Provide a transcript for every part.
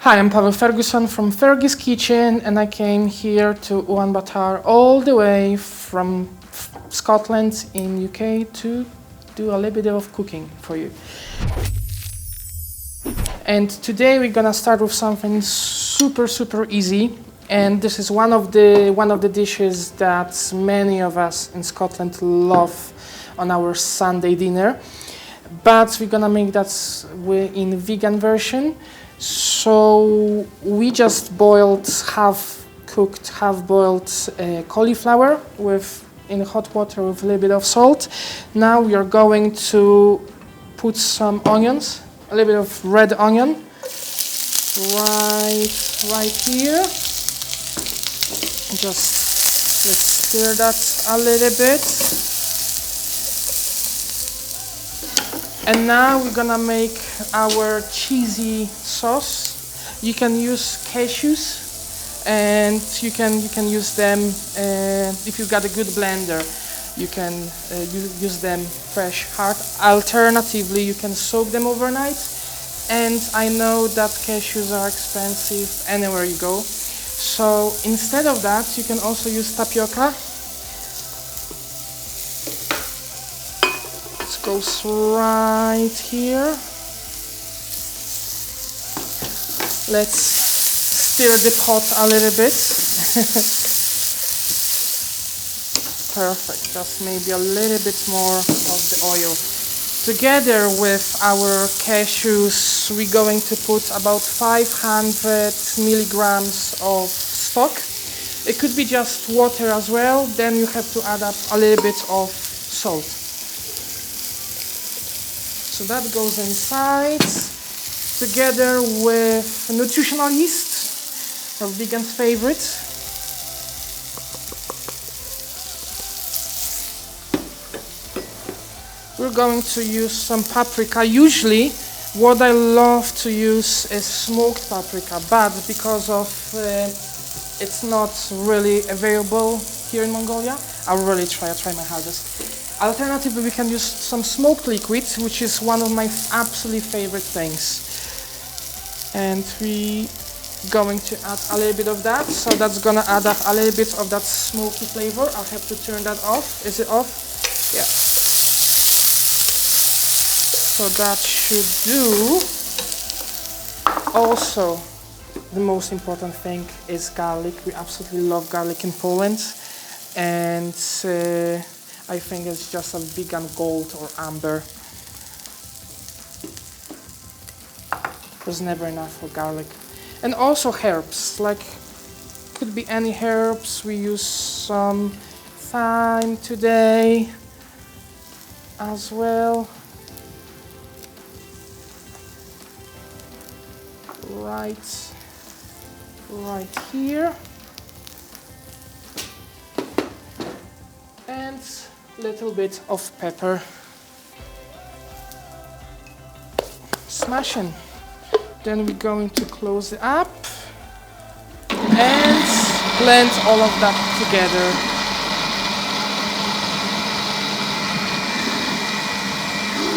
Hi, I'm Pavel Ferguson from Fergus Kitchen, and I came here to Ulaanbaatar all the way from Scotland in UK to do a little bit of cooking for you. And today we're gonna start with something super easy, and this is one of the dishes that many of us in Scotland love on our Sunday dinner. But we're gonna make that in vegan version. So we just boiled half-cooked, half-boiled cauliflower in hot water with a little bit of salt. Now we are going to put some onions, a little bit of red onion, right here. Just let's stir that a little bit. And now we're gonna make our cheesy sauce. You can use cashews, and you can use them if you've got a good blender. You can use them fresh, hard. Alternatively, you can soak them overnight. And I know that cashews are expensive anywhere you go. So instead of that, you can also use tapioca. Goes right here. Let's stir the pot a little bit. Perfect, just maybe a little bit more of the oil. Together with our cashews, we're going to put about 500 milligrams of stock. It could be just water as well, then you have to add up a little bit of salt. So that goes inside, together with nutritional yeast, our vegan's favorite. We're going to use some paprika. Usually, what I love to use is smoked paprika, but because of it's not really available here in Mongolia, I'll really try my hardest. Alternatively, we can use some smoked liquid, which is one of my absolutely favorite things. And we're going to add a little bit of that, so that's gonna add up a little bit of that smoky flavor. I'll have to turn that off. Is it off? Yeah. So that should do. Also, the most important thing is garlic. We absolutely love garlic in Poland, and I think it's just a vegan gold or amber. There's never enough for garlic. And also herbs, like could be any herbs. We use some thyme today as well. Right here. And little bit of pepper. Smashing. Then we're going to close it up and blend all of that together.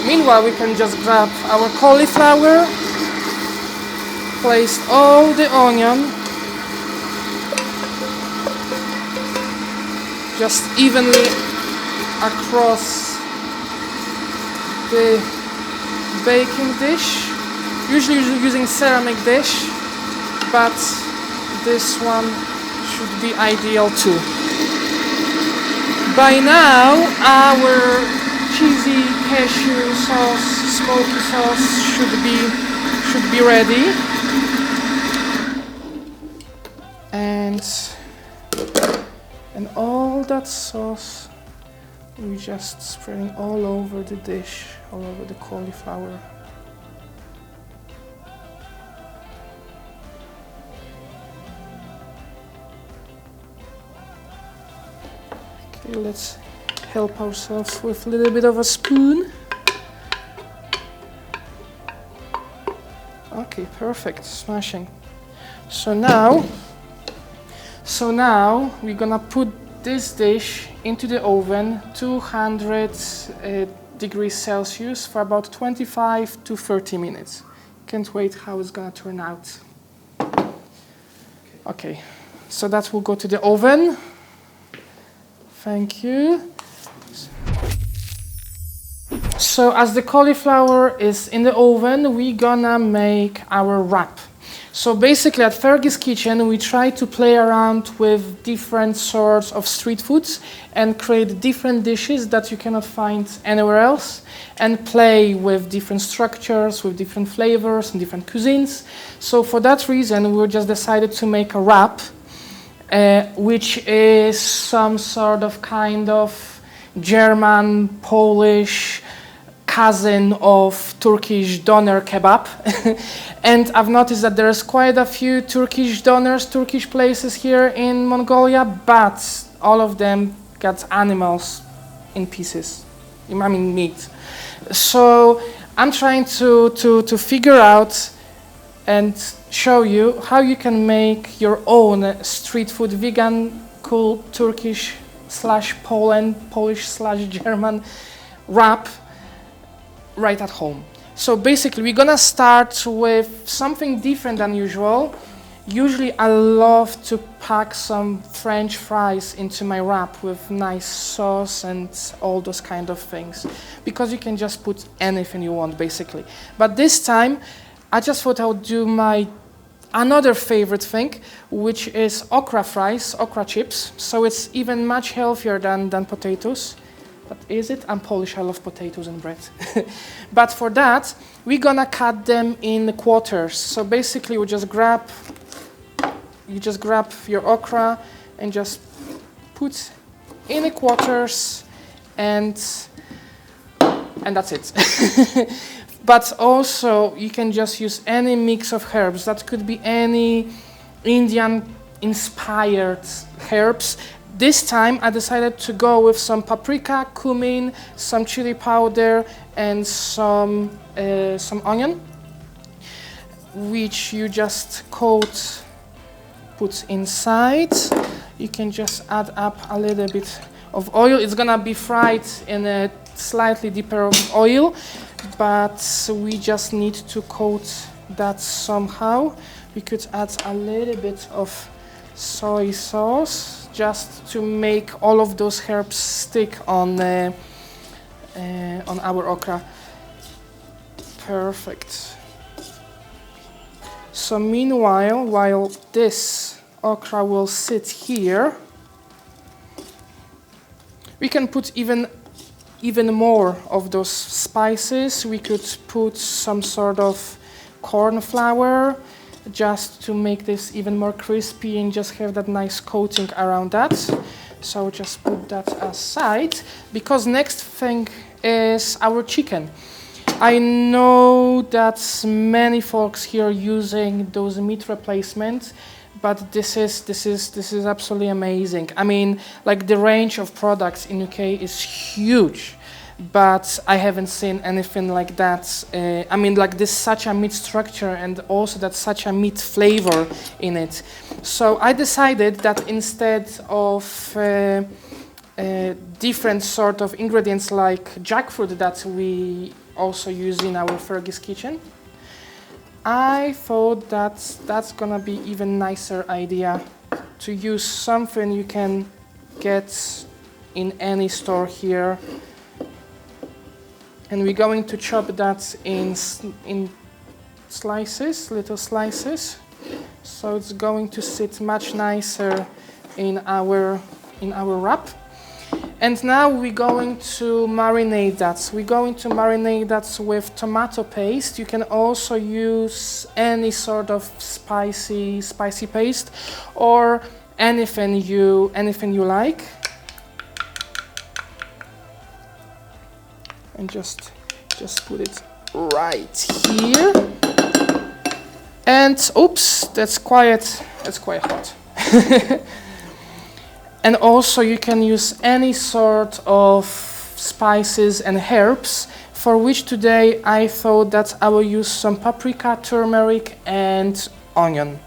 Meanwhile, we can just grab our cauliflower, place all the onion just evenly across the baking dish. Usually using ceramic dish, but this one should be ideal too. By now, our cheesy cashew sauce, smoky sauce should be ready. And all that sauce, we're just spreading all over the dish, all over the cauliflower. Okay, let's help ourselves with a little bit of a spoon. Okay, perfect, smashing. So now we're gonna put this dish into the oven, 200 degrees Celsius for about 25 to 30 minutes. Can't wait how it's gonna turn out. Okay, so that will go to the oven. Thank you. So as the cauliflower is in the oven, we're gonna make our wrap. So basically at Fergie's Kitchen, we try to play around with different sorts of street foods and create different dishes that you cannot find anywhere else, and play with different structures, with different flavors and different cuisines. So for that reason, we just decided to make a wrap, which is some sort of kind of German, Polish cousin of Turkish doner kebab. And I've noticed that there's quite a few Turkish doners, Turkish places here in Mongolia, but all of them got animals in pieces. I mean meat. So I'm trying to figure out and show you how you can make your own street food, vegan, cool, Turkish / Polish / German wrap right at home. So basically we're gonna start with something different than usual. Usually I love to pack some French fries into my wrap with nice sauce and all those kind of things, because you can just put anything you want basically. But this time I just thought I would do my another favorite thing, which is okra fries, okra chips. So it's even much healthier than potatoes. But is it? I'm Polish, I love potatoes and bread. But for that, we're gonna cut them in quarters. So basically you just grab your okra and just put in the quarters, and that's it. But also you can just use any mix of herbs. That could be any Indian inspired herbs. This time I decided to go with some paprika, cumin, some chili powder, and some onion, which you just put inside. You can just add up a little bit of oil. It's gonna be fried in a slightly deeper oil, but we just need to coat that somehow. We could add a little bit of soy sauce just to make all of those herbs stick on our okra. Perfect. So meanwhile, while this okra will sit here, we can put even more of those spices. We could put some sort of corn flour, just to make this even more crispy and just have that nice coating around that. So just put that aside, because next thing is our chicken. I know that many folks here are using those meat replacements, but this is absolutely amazing. I mean, like the range of products in UK is huge, but I haven't seen anything like that. I mean, like this such a meat structure and also that such a meat flavor in it. So I decided that instead of different sort of ingredients like jackfruit that we also use in our Fergie's Kitchen, I thought that that's gonna be even nicer idea to use something you can get in any store here. And we're going to chop that in slices, little slices. So it's going to sit much nicer in our wrap. And now we're going to marinate that. We're going to marinate that with tomato paste. You can also use any sort of spicy paste or anything you like. And just put it right here. And oops, that's quite hot. And also you can use any sort of spices and herbs, for which today I thought that I will use some paprika, turmeric and onion.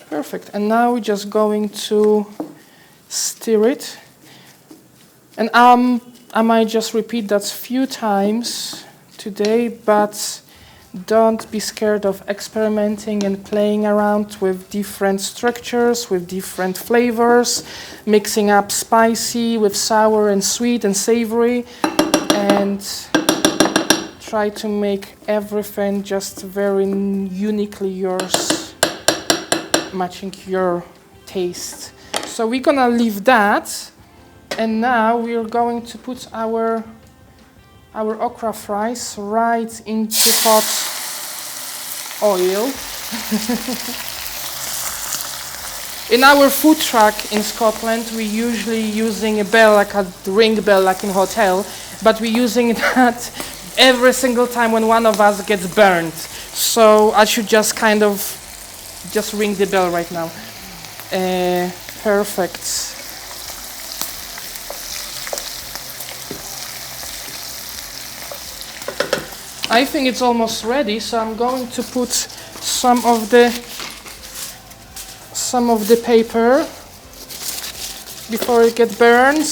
Perfect. And now we're just going to stir it. And I might just repeat that a few times today, but don't be scared of experimenting and playing around with different structures, with different flavors, mixing up spicy with sour and sweet and savory, and try to make everything just very uniquely yours, matching your taste. So we're gonna leave that, and now we're going to put our okra fries right into hot oil. In our food truck in Scotland, we're usually using a bell, like a ring bell, like in hotel, but we're using that every single time when one of us gets burned. So I should just kind of just ring the bell right now. Perfect. I think it's almost ready, so I'm going to put some of the paper before it gets burned.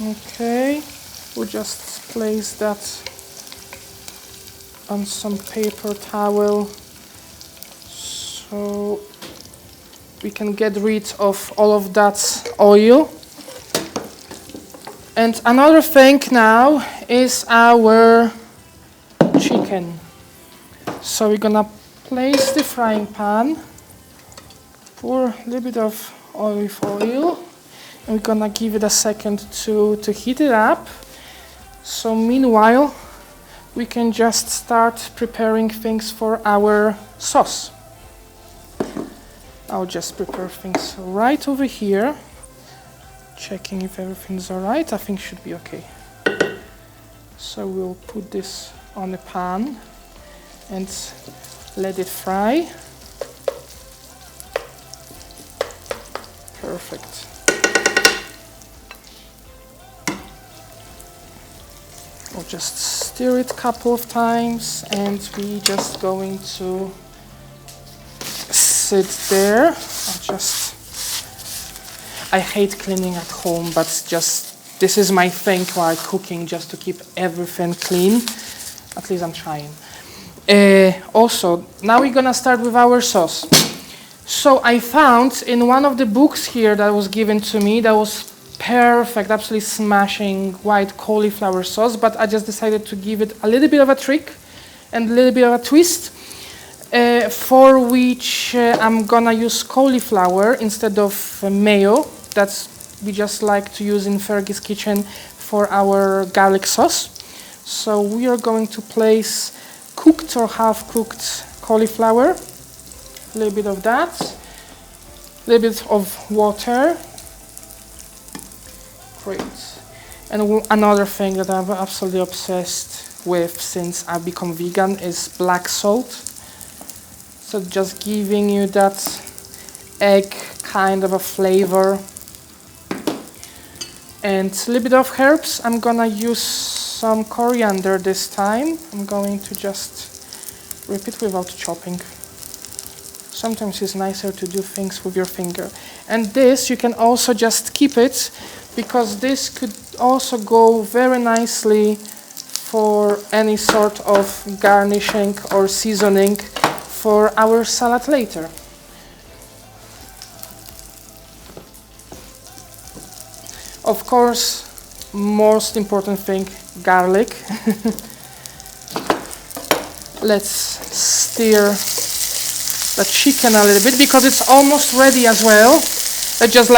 Okay, we'll just place that on some paper towel so we can get rid of all of that oil. And another thing now is our chicken. So we're gonna place the frying pan, pour a little bit of olive oil, and we're gonna give it a second to heat it up. So meanwhile, we can just start preparing things for our sauce. I'll just prepare things right over here, checking if everything's all right. I think it should be okay. So we'll put this on the pan and let it fry. Perfect. We'll just stir it a couple of times, and we just going to sit there. I hate cleaning at home, but just this is my thing while cooking, just to keep everything clean. At least I'm trying. Also, now we're gonna start with our sauce. So I found in one of the books here that was given to me, that was perfect, absolutely smashing white cauliflower sauce, but I just decided to give it a little bit of a trick and a little bit of a twist, for which I'm gonna use cauliflower instead of mayo. That's we just like to use in Fergie's kitchen for our garlic sauce. So we are going to place cooked or half-cooked cauliflower, a little bit of that, a little bit of water. Great. And another thing that I'm absolutely obsessed with since I've become vegan is black salt. So just giving you that egg kind of a flavor. And a little bit of herbs. I'm gonna use some coriander this time. I'm going to just rip it without chopping. Sometimes it's nicer to do things with your finger. And this, you can also just keep it, because this could also go very nicely for any sort of garnishing or seasoning for our salad later. Of course, most important thing, garlic. Let's stir the chicken a little bit because it's almost ready as well. I just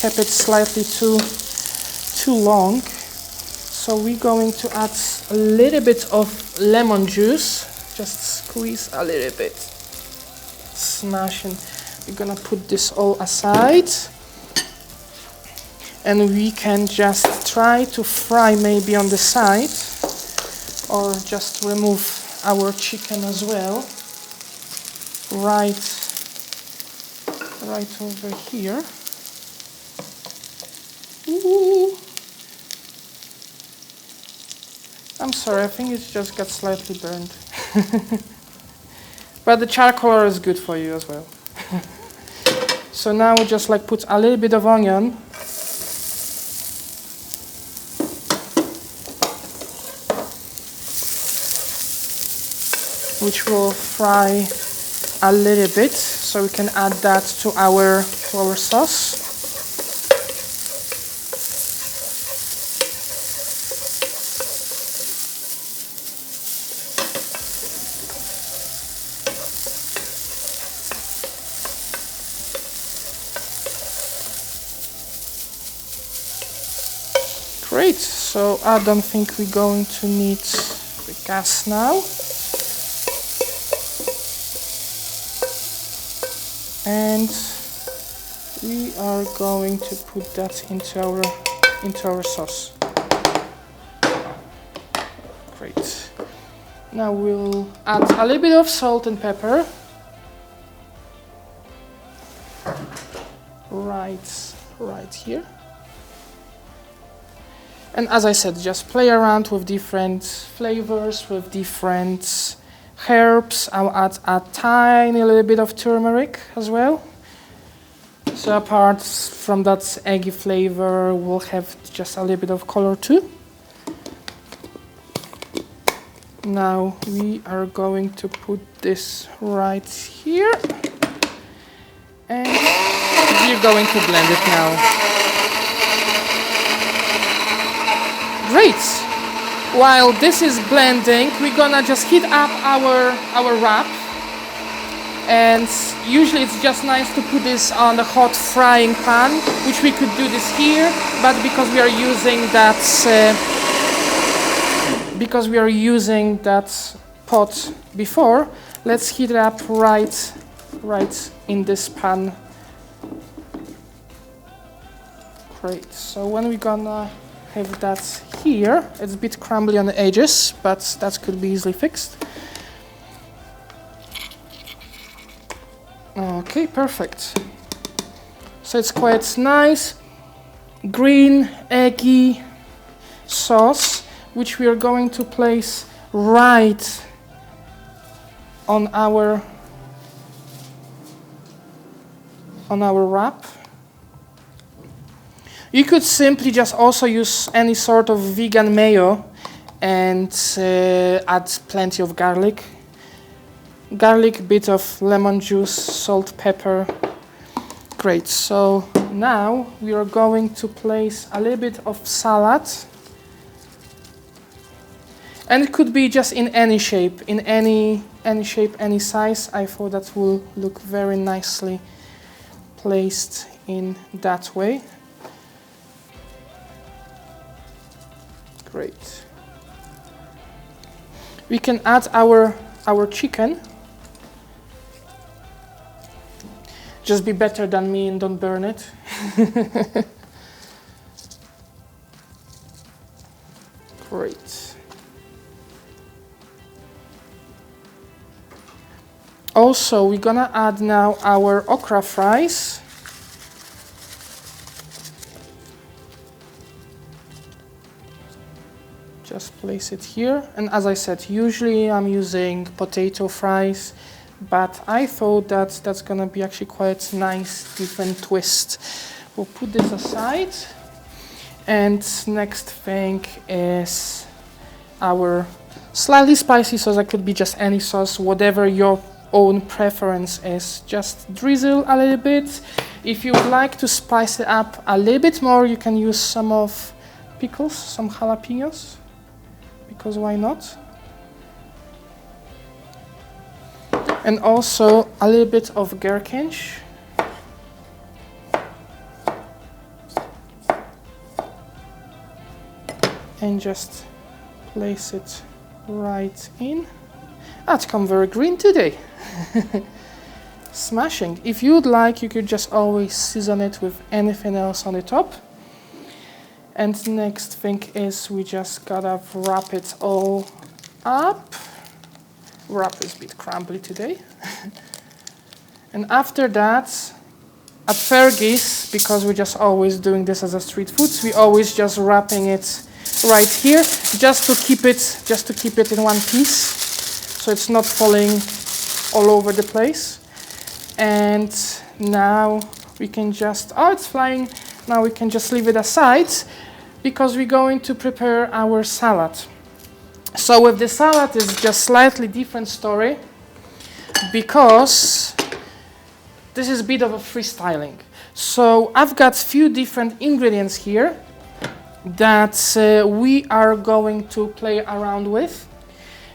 kept it slightly too long. So we're going to add a little bit of lemon juice. Just squeeze a little bit, smash, and we're gonna put this all aside. And we can just try to fry maybe on the side, or just remove our chicken as well. Right over here. Ooh. I'm sorry, I think it just got slightly burned. But the charcoal is good for you as well. So now we just like put a little bit of onion. Which will fry a little bit, so we can add that to our sauce. Great, so I don't think we're going to need the gas now. And we are going to put that into our sauce. Great. Now we'll add a little bit of salt and pepper. Right here. And as I said, just play around with different flavors, with different herbs. I'll add a tiny little bit of turmeric as well. So apart from that eggy flavor, we'll have just a little bit of color too. Now we are going to put this right here. And we're going to blend it now. Great! While this is blending, we're gonna just heat up our wrap. And usually it's just nice to put this on the hot frying pan, which we could do this here, but because we are using that pot before, let's heat it up right in this pan. Great, so when we're gonna have that here, it's a bit crumbly on the edges, but that could be easily fixed. Okay, perfect. So it's quite nice, green, eggy sauce, which we are going to place right on our wrap. You could simply just also use any sort of vegan mayo and add plenty of garlic. Garlic, bit of lemon juice, salt, pepper. Great, so now we are going to place a little bit of salad. And it could be just in any shape, any shape, any size. I thought that will look very nicely placed in that way. Great. We can add our chicken. Just be better than me and don't burn it. Great. Also, we're gonna add now our okra fries. Just place it here, and as I said, usually I'm using potato fries, but I thought that that's gonna be actually quite nice, different twist. We'll put this aside, and next thing is our slightly spicy sauce. That could be just any sauce, whatever your own preference is. Just drizzle a little bit. If you would like to spice it up a little bit more, you can use some of pickles, some jalapenos. Because why not? And also a little bit of gherkinch. And just place it right in. That's come very green today. Smashing. If you'd like, you could just always season it with anything else on the top. And next thing is we just gotta wrap it all up. Wrap is a bit crumbly today. And after that, at Fergus, because we're just always doing this as a street food, we always just wrapping it right here, just to keep it in one piece, so it's not falling all over the place. And now we can just, oh, it's flying. Now we can just leave it aside because we're going to prepare our salad. So with the salad, it's just slightly different story because this is a bit of a freestyling. So I've got few different ingredients here that we are going to play around with.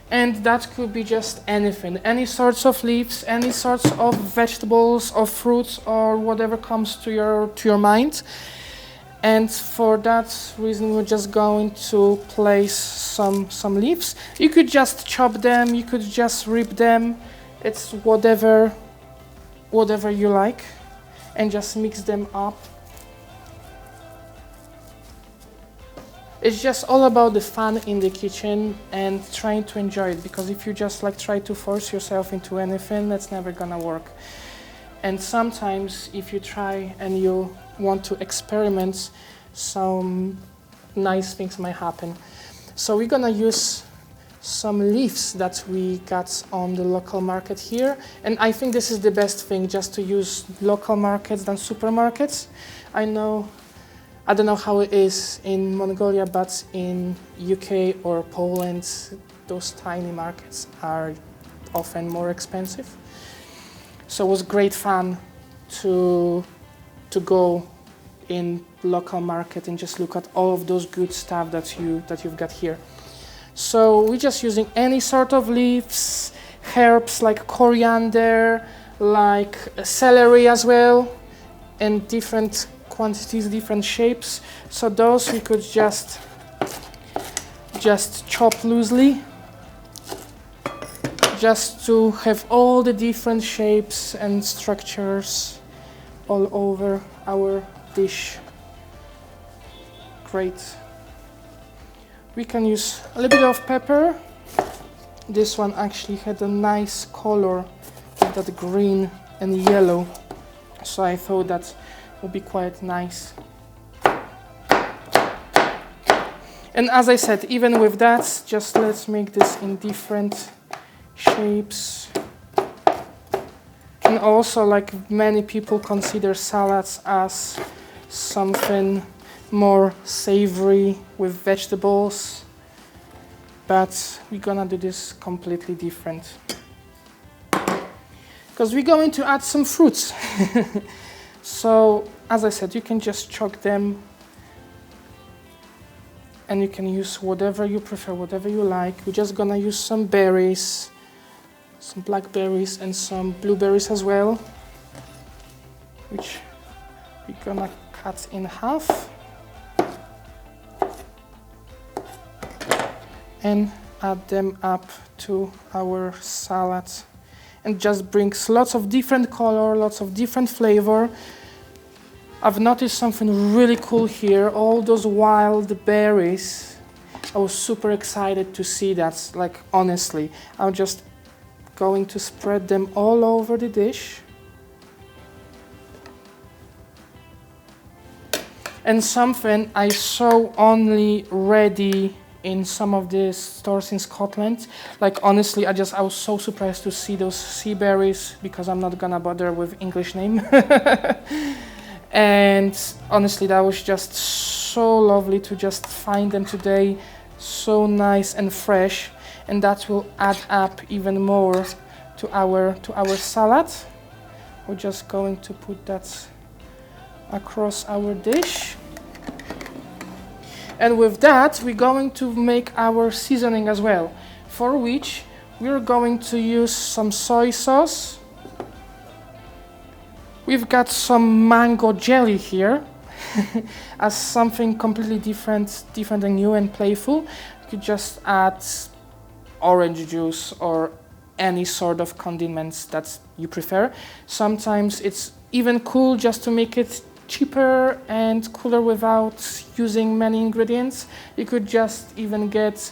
And that could be just anything, any sorts of leaves, any sorts of vegetables or fruits or whatever comes to your mind. And for that reason, we're just going to place some leaves. You could just chop them, you could just rip them. It's whatever you like, and just mix them up. It's just all about the fun in the kitchen and trying to enjoy it, because if you just like try to force yourself into anything, that's never gonna work. And sometimes if you try and you want to experiment, some nice things might happen. So we're gonna use some leaves that we got on the local market here. And I think this is the best thing, just to use local markets than supermarkets. I don't know how it is in Mongolia, but in UK or Poland, those tiny markets are often more expensive. So it was great fun to go in local market and just look at all of those good stuff that you've got here. So we're just using any sort of leaves, herbs like coriander, like celery as well, and different quantities, different shapes. So those we could just chop loosely, just to have all the different shapes and structures all over our dish. Great. We can use a little bit of pepper. This one actually had a nice color, that green and yellow, so I thought that would be quite nice. And as I said, even with that, just let's make this in different shapes. Can also, like many people, consider salads as something more savory with vegetables, but we're gonna do this completely different because we're going to add some fruits. So, as I said, you can just chop them and you can use whatever you prefer, whatever you like. We're just gonna use some berries, some blackberries and some blueberries as well, which we're gonna cut in half and add them up to our salad. And just brings lots of different color, lots of different flavor. I've noticed something really cool here, all those wild berries. I was super excited to see that, like honestly. I'm just going to spread them all over the dish. And something I saw only ready in some of the stores in Scotland. Like honestly, I was so surprised to see those sea berries, because I'm not gonna bother with English name. And honestly, that was just so lovely to just find them today, so nice and fresh, and that will add up even more to our salad. We're just going to put that across our dish. And with that, we're going to make our seasoning as well, for which we're going to use some soy sauce. We've got some mango jelly here as something completely different and new and playful. You could just add orange juice or any sort of condiments that you prefer. Sometimes it's even cool just to make it cheaper and cooler without using many ingredients. You could just even get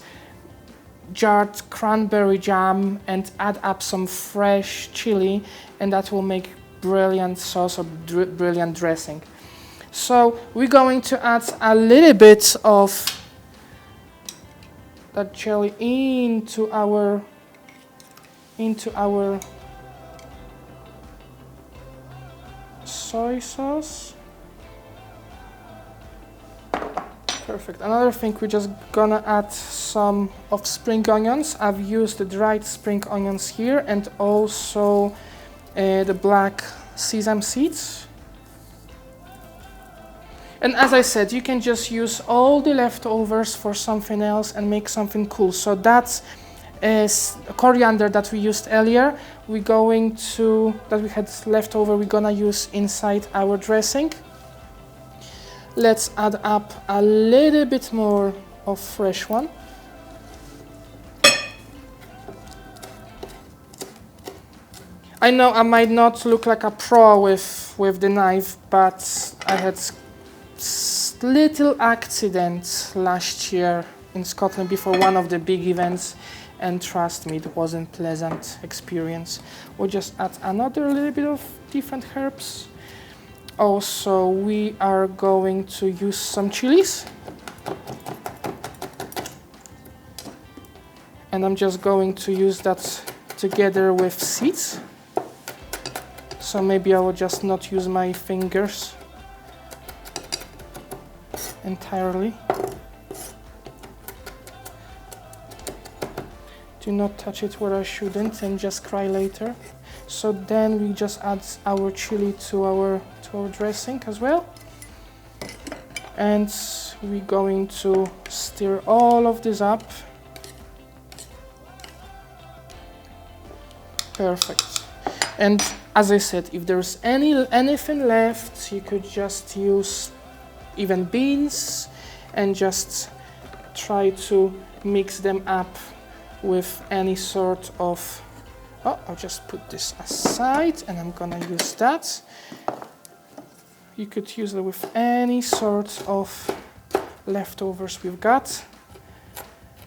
jarred cranberry jam and add up some fresh chili, and that will make brilliant sauce or brilliant dressing. So we're going to add a little bit of that jelly into our soy sauce. Perfect. Another thing, we're just gonna add some of spring onions. I've used the dried spring onions here, and also the black sesame seeds. And as I said, you can just use all the leftovers for something else and make something cool. So that's coriander that we used earlier. That we had left over, we're gonna use inside our dressing. Let's add up a little bit more of fresh one. I know I might not look like a pro with the knife, but I had little accident last year in Scotland before one of the big events, and trust me, it wasn't pleasant experience. We'll just add another little bit of different herbs. Also, we are going to use some chilies. And I'm just going to use that together with seeds. So maybe I will just not use my fingers entirely. Do not touch it where I shouldn't and just cry later. So then we just add our chili to our dressing as well. And we're going to stir all of this up. Perfect. And as I said, if there's anything left, you could just use even beans and just try to mix them up with any sort of... Oh, I'll just put this aside and I'm gonna use that. You could use it with any sort of leftovers we've got.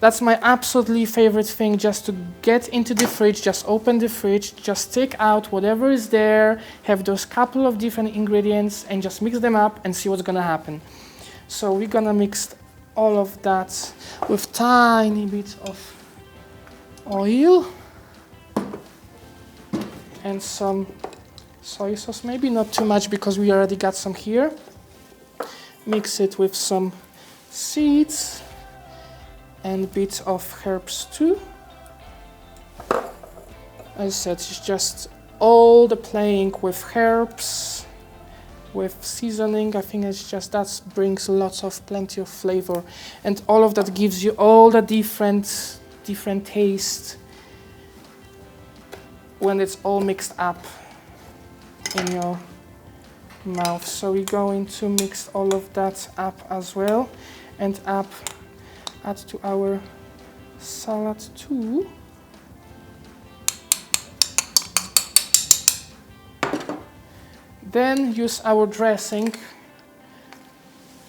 That's my absolutely favorite thing, just to get into the fridge, just open the fridge, just take out whatever is there, have those couple of different ingredients and just mix them up and see what's gonna happen. So we're gonna mix all of that with tiny bits of oil and some soy sauce, maybe not too much because we already got some here. Mix it with some seeds and bits of herbs too. As I said, it's just all the playing with herbs, with seasoning. I think it's just that brings plenty of flavor, and all of that gives you all the different taste when it's all mixed up in your mouth. So we're going to mix all of that up as well, and add to our salad too. Then use our dressing.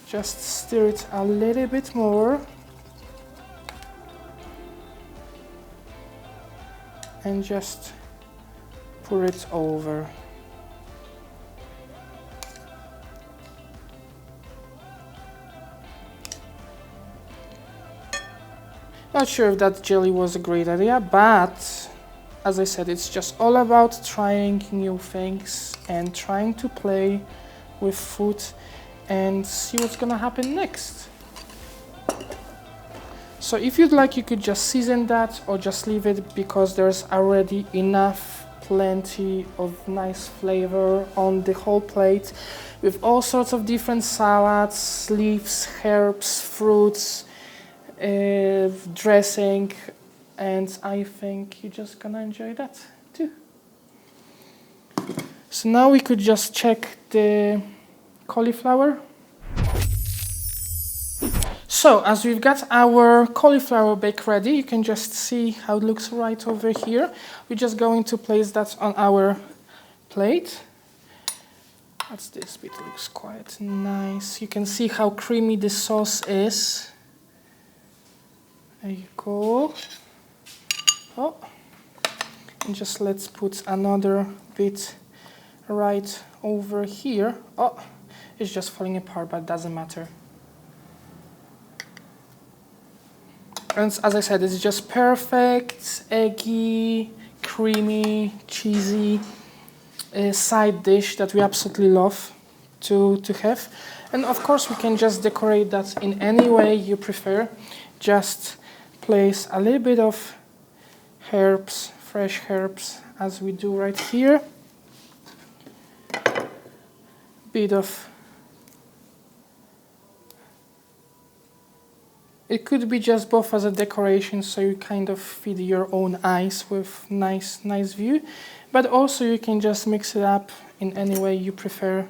Just stir it a little bit more. And just pour it over. Not sure if that jelly was a great idea, but as I said, it's just all about trying new things and trying to play with food and see what's gonna happen next. So if you'd like, you could just season that or just leave it, because there's already plenty of nice flavor on the whole plate with all sorts of different salads, leaves, herbs, fruits, dressing, and I think you're just gonna enjoy that too. So now we could just check the cauliflower. So as we've got our cauliflower bake ready, you can just see how it looks right over here. We're just going to place that on our plate. That's this bit, looks quite nice. You can see how creamy the sauce is. There you go. Oh, and just let's put another bit right over here. Oh, it's just falling apart, but it doesn't matter. And as I said, it's just perfect, eggy, creamy, cheesy. side dish that we absolutely love to have. And of course we can just decorate that in any way you prefer. Just place a little bit of herbs, fresh herbs, as we do right here. Bit of, it could be just both as a decoration, so you kind of feed your own eyes with nice view, but also you can just mix it up in any way you prefer.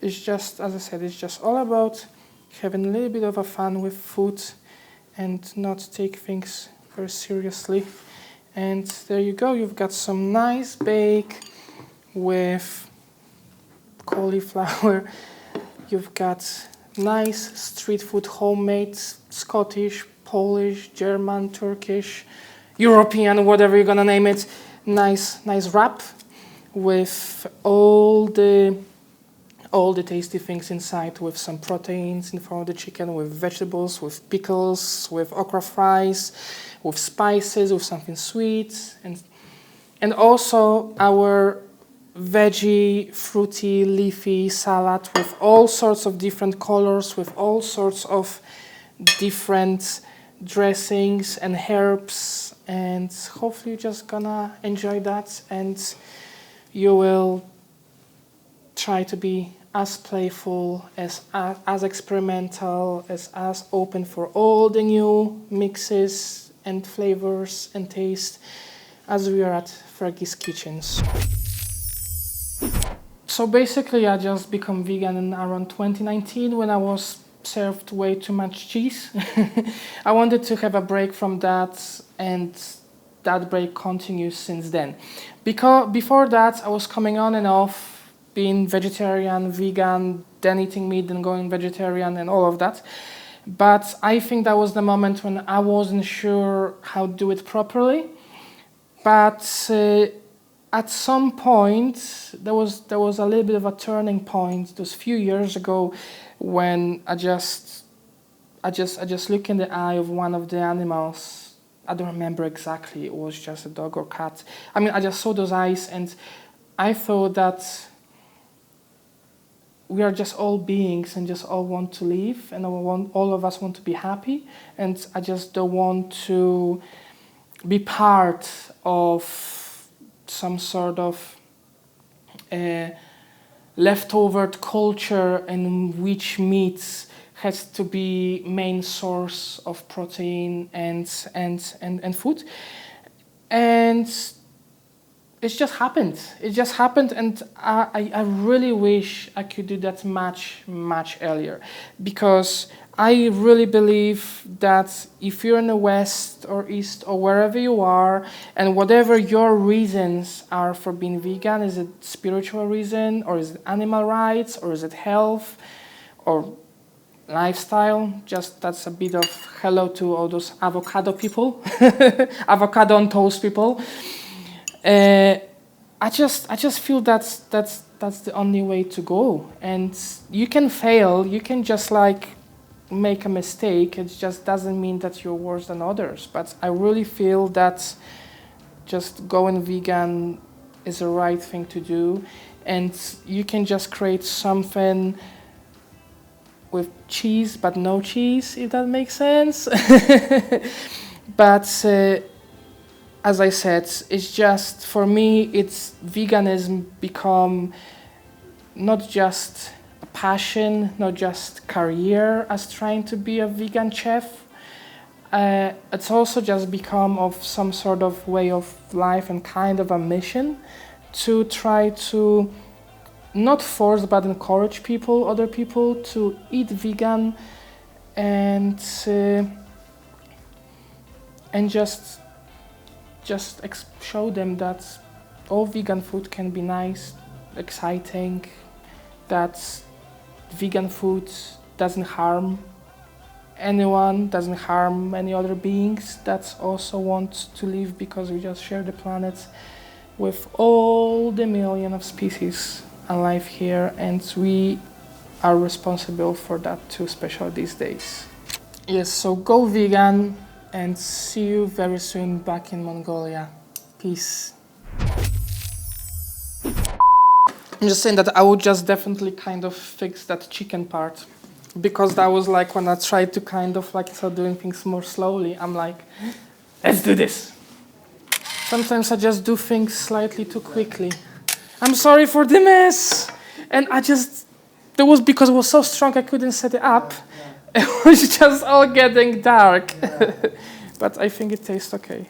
It's just, as I said, it's just all about having a little bit of a fun with food and not take things very seriously. And there you go, you've got some nice bake with cauliflower. You've got nice street food, homemade, Scottish, Polish, German, Turkish, European, whatever you're gonna name it. Nice wrap with all the tasty things inside, with some proteins in front of the chicken, with vegetables, with pickles, with okra fries, with spices, with something sweet, and also our veggie, fruity, leafy salad with all sorts of different colors, with all sorts of different dressings and herbs, and hopefully you're just gonna enjoy that, and you will try to be as playful, as experimental, as open for all the new mixes and flavors and taste as we are at Fergie's Kitchens. So basically I just became vegan in around 2019 when I was served way too much cheese. I wanted to have a break from that, and that break continues since then. Because before that I was coming on and off, being vegetarian, vegan, then eating meat, then going vegetarian and all of that. But I think that was the moment when I wasn't sure how to do it properly. But at some point, there was a little bit of a turning point. Those few years ago, when I just looked in the eye of one of the animals. I don't remember exactly. It was just a dog or cat. I mean, I just saw those eyes, and I thought that we are just all beings and just all want to live, and all of us want to be happy, and I just don't want to be part of some sort of leftover culture in which meat has to be main source of protein and food. And it just happened. It just happened, and I really wish I could do that much earlier, because I really believe that if you're in the West or East or wherever you are, and whatever your reasons are for being vegan, is it spiritual reason, or is it animal rights, or is it health, or lifestyle? Just that's a bit of hello to all those avocado people, avocado on toast people. I just feel that's the only way to go. And you can fail. You can just like make a mistake. It just doesn't mean that you're worse than others. But I really feel that just going vegan is the right thing to do, and you can just create something with cheese but no cheese, if that makes sense. But as I said, it's just, for me, it's veganism become not just a passion, not just career as trying to be a vegan chef. It's also just become of some sort of way of life and kind of a mission to try to not force but encourage people, other people, to eat vegan and just show them that all vegan food can be nice, exciting, that vegan food doesn't harm anyone, doesn't harm any other beings that also want to live, because we just share the planet with all the million of species alive here, and we are responsible for that too, especially these days. Yes, so go vegan. and see you very soon back in Mongolia. Peace. I'm just saying that I would just definitely kind of fix that chicken part, because that was like when I tried to kind of like start doing things more slowly, I'm like, let's do this. Sometimes I just do things slightly too quickly. I'm sorry for the mess. And that was because it was so strong I couldn't set it up. It was just all getting dark. But I think it tastes okay.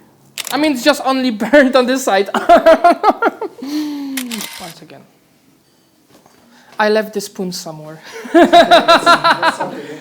I mean, it's just only burnt on this side. Once again. I left the spoon somewhere. That's okay.